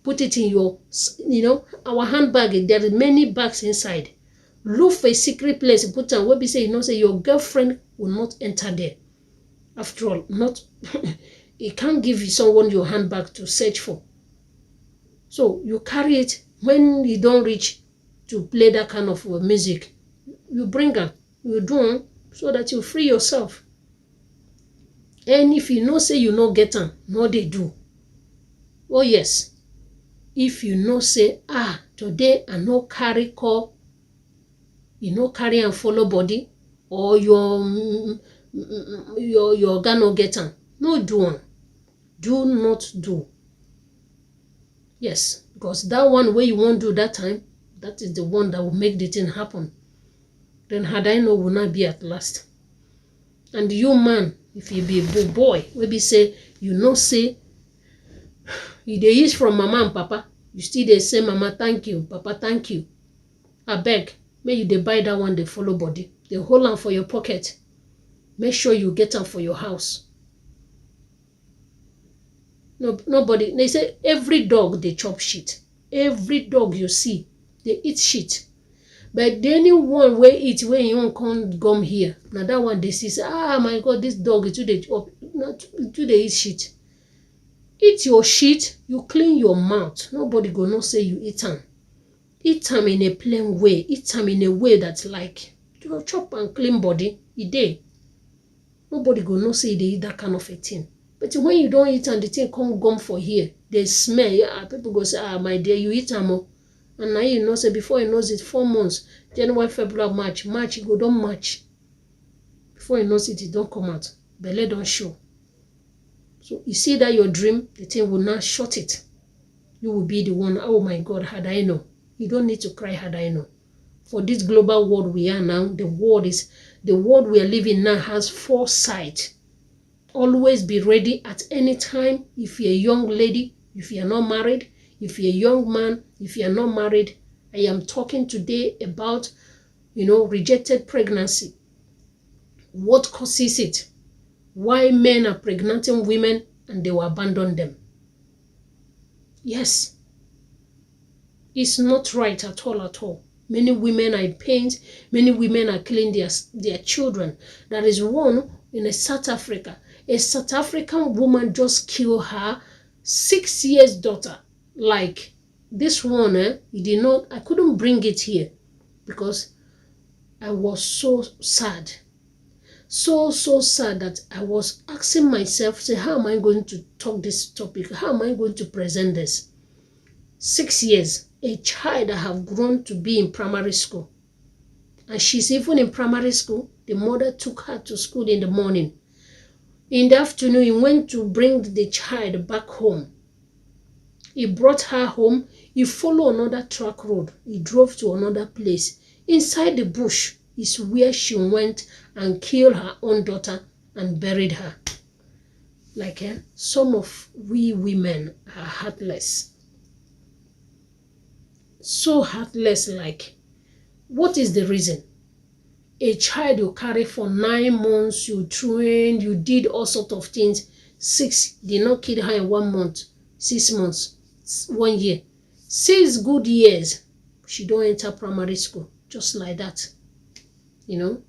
Put it in your, our handbag, there are many bags inside. Look for a secret place, put am, where be say, say your girlfriend will not enter there. After all, not, you can't give someone your handbag to search for. So you carry it. When you don't reach to play that kind of music, you bring them, you do them, so that you free yourself. And if you know say you no get them, no they do. Oh yes. If you know say, today I no carry call, you no carry and follow body, or your oga no get am, no do am. Do not do. Yes, because that one where you won't do that time, that is the one that will make the thing happen. Then had I know will not be at last. And you man, if you be a boy, maybe say, you know say, you dey use from mama and papa, you still dey say, mama thank you, papa thank you. I beg, may you dey buy that one, they follow body. They hold am for your pocket. Make sure you get am for your house. No, nobody, they say every dog they chop shit. Every dog you see, they eat shit. But anyone where eat when you can't come here, now that one they see, my God, this dog is too they eat shit. Eat your shit, you clean your mouth. Nobody go no say you eat them. Eat them in a plain way. Eat them in a way that's like, you chop and clean body, e dey. Nobody go no say they eat that kind of a thing. But when you don't eat and the thing come gum for here, they smell. People go say, my dear, you eat them. And now you know, say before you know it, 4 months, January, February, March, you go don't match. Before you know it don't come out. Belly don't show. So you see that your dream, the thing will not shut it. You will be the one, oh my God, had I know. You don't need to cry, had I know. For this global world we are now, the world we are living now has foresight. Always be ready at any time. If you're a young lady, if you're not married, if you're a young man, if you're not married, I am talking today about, rejected pregnancy. What causes it? Why men are pregnanting women and they will abandon them? Yes. It's not right at all. Many women are in pain. Many women are killing their children. There is one in South Africa. A South African woman just killed her 6 years daughter. Like this one, I couldn't bring it here because I was so sad. So sad that I was asking myself, say, how am I going to talk this topic? How am I going to present this? 6 years, a child that have grown to be in primary school. And she's even in primary school. The mother took her to school in the morning. In the afternoon, he went to bring the child back home. He brought her home. He followed another track road. He drove to another place. Inside the bush is where she went and killed her own daughter and buried her. Like some of we women are heartless. So heartless, like, what is the reason? A child you carry for 9 months, you trained, you did all sorts of things. 6, did not kill her in 1 month, 6 months, 1 year. 6 good years, she don't enter primary school, just like that. You know,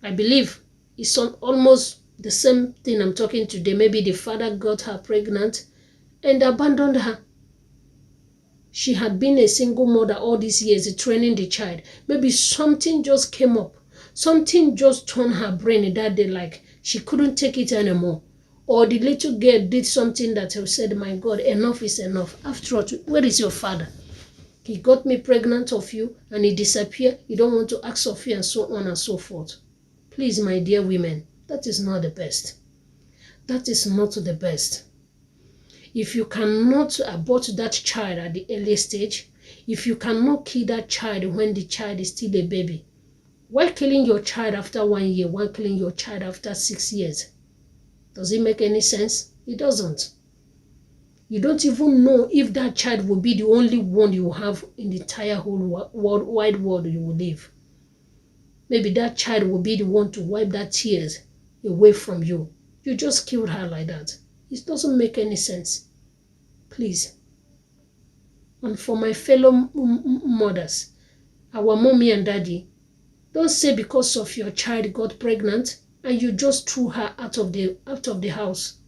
I believe it's almost the same thing I'm talking today. Maybe the father got her pregnant and abandoned her. She had been a single mother all these years, training the child. Maybe something just came up. Something just turned her brain that day, like she couldn't take it anymore. Or the little girl did something that said, my God, enough is enough. After all, where is your father? He got me pregnant of you and he disappeared. You don't want to ask of you, and so on and so forth. Please, my dear women, that is not the best. That is not the best. If you cannot abort that child at the early stage, if you cannot kill that child when the child is still a baby, why killing your child after 1 year? Why killing your child after 6 years? Does it make any sense? It doesn't. You don't even know if that child will be the only one you will have in the entire whole wide world you will live. Maybe that child will be the one to wipe that tears away from you. You just killed her like that. It doesn't make any sense. Please. And for my fellow mothers, our mommy and daddy, don't say because of your child got pregnant and you just threw her out of the house.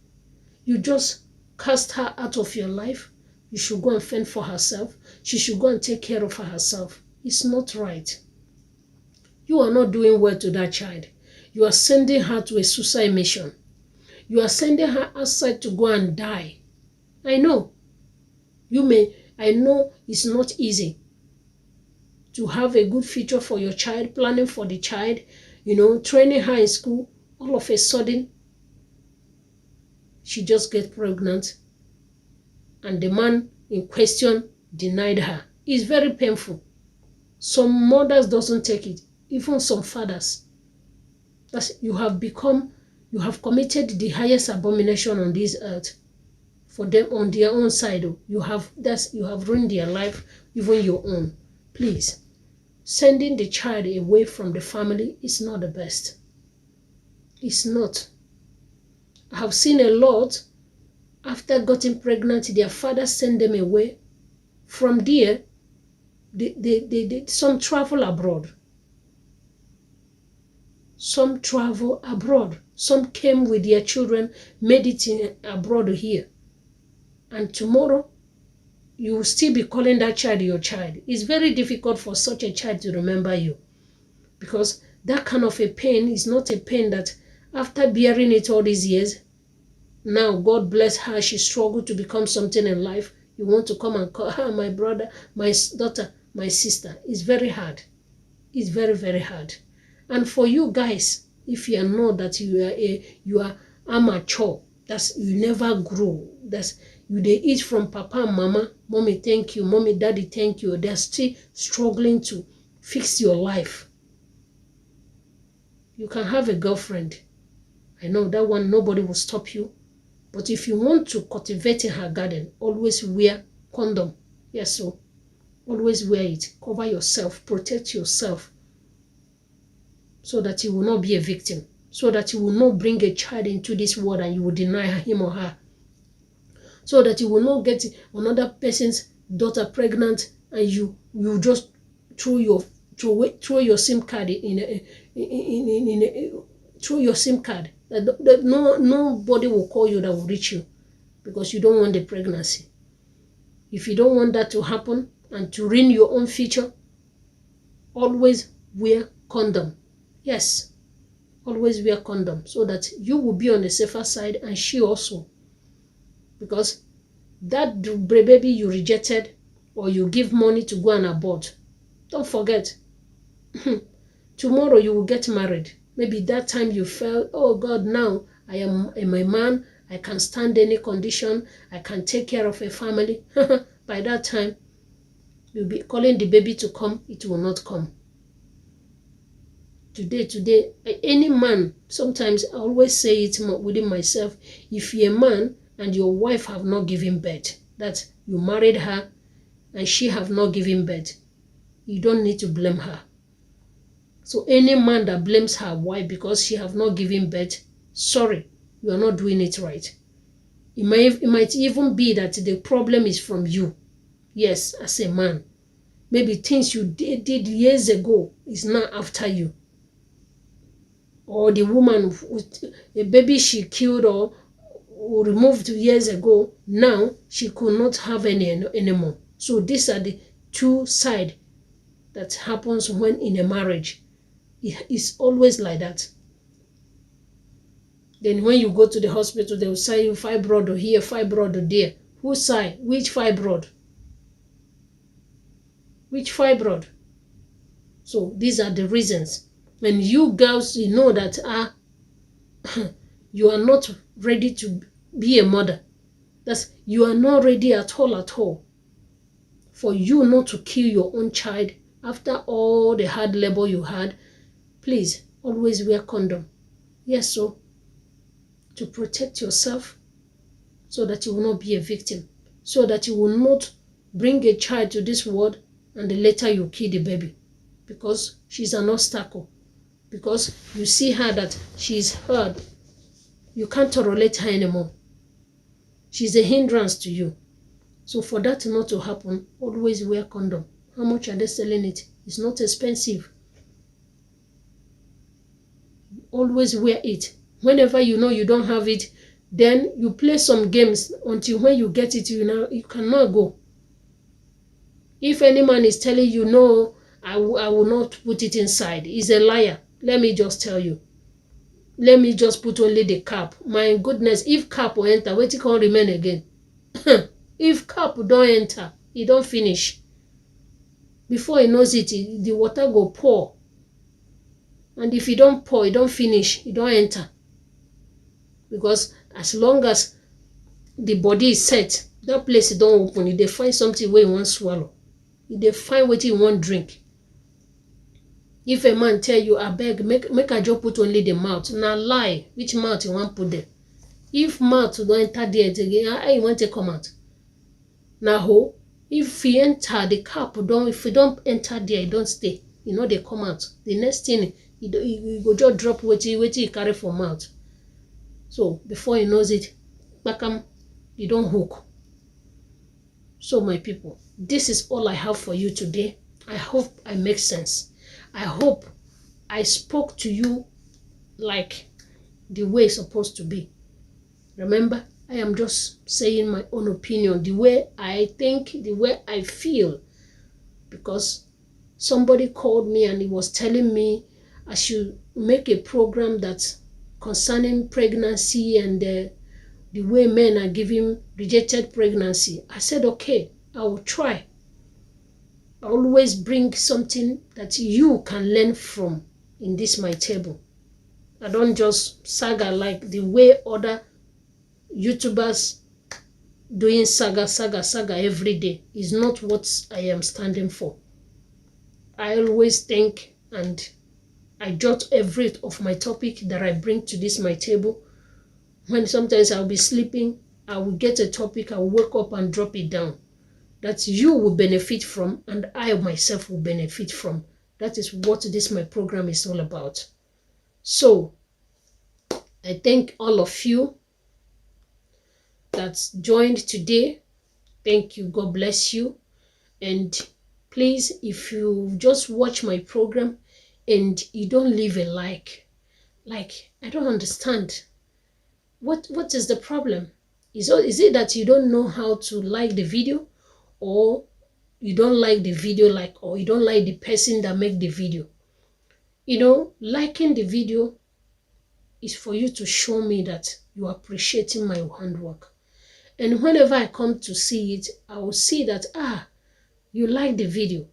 You just cast her out of your life. You should go and fend for herself. She should go and take care of herself. It's not right. You are not doing well to that child. You are sending her to a suicide mission. You are sending her outside to go and die. I know. I know it's not easy to have a good future for your child, planning for the child, training her in school. All of a sudden, she just gets pregnant and the man in question denied her. It's very painful. Some mothers doesn't take it, even some fathers. You have committed the highest abomination on this earth for them on their own side. You have ruined their life, even your own. Please, sending the child away from the family is not the best. It's not. I have seen a lot, after getting pregnant, their father send them away. From there, some travel abroad. Some travel abroad. Some came with their children, made it abroad here. And tomorrow, you will still be calling that child your child. It's very difficult for such a child to remember you. Because that kind of a pain is not a pain that after bearing it all these years, now God bless her, she struggled to become something in life. You want to come and call her my brother, my daughter, my sister. It's very hard. It's very, very hard. And for you guys, if you know that you are amateur, that's you never grow, that's you they eat from papa and mama, mommy thank you, mommy daddy thank you, they're still struggling to fix your life. You can have a girlfriend. I know that one, nobody will stop you. But if you want to cultivate in her garden, always wear condom. Yes, so always wear it. Cover yourself, protect yourself, so that you will not be a victim, so that you will not bring a child into this world and you will deny him or her, so that you will not get another person's daughter pregnant and you just throw your SIM card through your SIM card. That nobody will call you that will reach you because you don't want the pregnancy. If you don't want that to happen and to ruin your own future, always wear condom. Yes, Always wear condom so that you will be on the safer side and she also. Because that baby you rejected or you give money to go and abort, don't forget, tomorrow you will get married. Maybe that time you felt, oh God, now I am a man, I can stand any condition, I can take care of a family. By that time, you'll be calling the baby to come, it will not come. Today, any man, sometimes I always say it within myself, if you're a man and your wife have not given birth, that you married her and she have not given birth, you don't need to blame her. So any man that blames her wife because she have not given birth, sorry, you are not doing it right. It might even be that the problem is from you. Yes, as a man. Maybe things you did years ago is now after you. Or the woman, a baby she killed or removed years ago, now she could not have any anymore. So these are the two sides that happens when in a marriage. It's always like that. Then when you go to the hospital, they will say you fibroid or here, fibroid or there. Whose side? Which fibroid? Which fibroid? So these are the reasons. And you girls, you know that you are not ready to be a mother. That's you are not ready at all. For you not to kill your own child after all the hard labor you had, please always wear condom. Yes, so to protect yourself so that you will not be a victim, so that you will not bring a child to this world and later you kill the baby because she's an obstacle, because you see her that she's hurt. You can't tolerate her anymore. She's a hindrance to you. So for that not to happen, always wear condom. How much are they selling it? It's not expensive. Always wear it. Whenever you know you don't have it, then you play some games until when you get it, you cannot go. If any man is telling you, no, I will not put it inside, he's a liar. Let me just tell you. Let me just put only the cap. My goodness, if cap will enter, wait, it can't remain again. If cap don't enter, it don't finish. Before he knows it, the water go pour. And if it don't pour, it don't finish, it don't enter. Because as long as the body is set, that place it don't open. If they find something where you want swallow, if they find what you want drink. If a man tell you, I beg, make a job put only the mouth. Now lie, which mouth you want put there? If mouth don't enter there again, how you want to come out? Now if he enter the cap, if you don't enter there, you don't stay. You know they come out. The next thing, you go just drop what you carry for mouth. So before he knows it, you don't hook. So my people, this is all I have for you today. I hope I make sense. I hope I spoke to you like the way it's supposed to be. Remember, I am just saying my own opinion, the way I think, the way I feel. Because somebody called me and he was telling me I should make a program that's concerning pregnancy and the way men are giving rejected pregnancy. I said, okay, I will try. I always bring something that you can learn from in this my table. I don't just saga like the way other YouTubers doing saga every day. Is not what I am standing for. I always think and I jot every of my topic that I bring to this my table. When sometimes I'll be sleeping, I will get a topic, I will wake up and drop it down. That you will benefit from and I myself will benefit from. That is what this my program is all about. So, I thank all of you that's joined today. Thank you. God bless you. And please, if you just watch my program and you don't leave a like, I don't understand. What is the problem? Is it that you don't know how to like the video, or you don't like the video or you don't like the person that make the video? You know, liking the video is for you to show me that you are appreciating my handwork. And whenever I come to see it, I will see that, you like the video.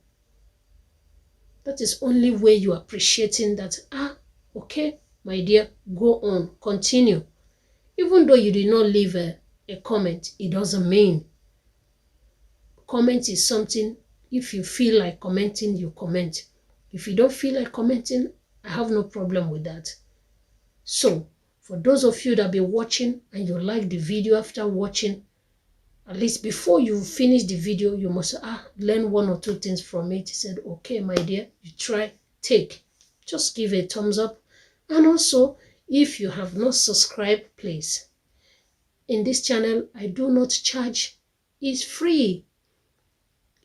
That is only way you are appreciating that, okay, my dear, go on, continue. Even though you did not leave a comment, it doesn't mean. Comment is something, if you feel like commenting, you comment. If you don't feel like commenting, I have no problem with that. So, for those of you that be watching and you like the video after watching, at least before you finish the video, you must learn 1 or 2 things from it. He said, okay, my dear, you try, take. Just give a thumbs up. And also, if you have not subscribed, please. In this channel, I do not charge. It's free.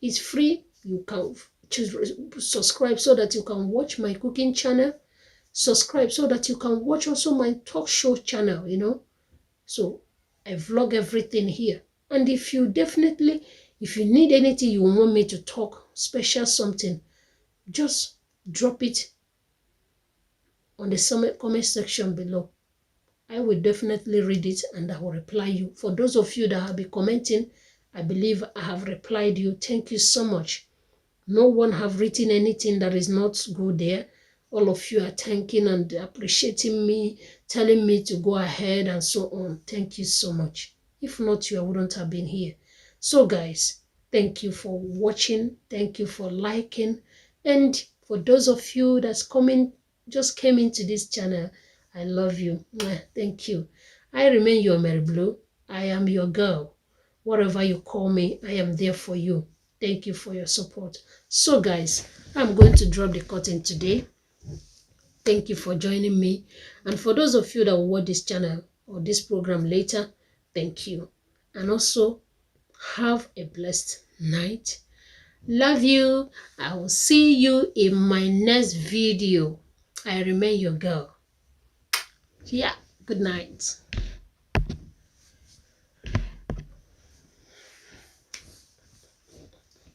It's free. You can choose subscribe so that you can watch my cooking channel. Subscribe so that you can watch also my talk show channel, So I vlog everything here. And if you need anything you want me to talk, special something, just drop it on the comment section below. I will definitely read it and I will reply you. For those of you that have been commenting, I believe I have replied you. Thank you so much. No one have written anything that is not good there. All of you are thanking and appreciating me, telling me to go ahead and so on. Thank you so much. If not you, I wouldn't have been here. So guys, thank you for watching. Thank you for liking. And for those of you that's just came into this channel, I love you. Thank you. I remain your Mary Blue. I am your girl. Whatever you call me, I am there for you. Thank you for your support. So guys, I'm going to drop the curtain today. Thank you for joining me. And for those of you that will watch this channel or this program later, thank you. And also, have a blessed night. Love you. I will see you in my next video. I remain your girl. Yeah, good night.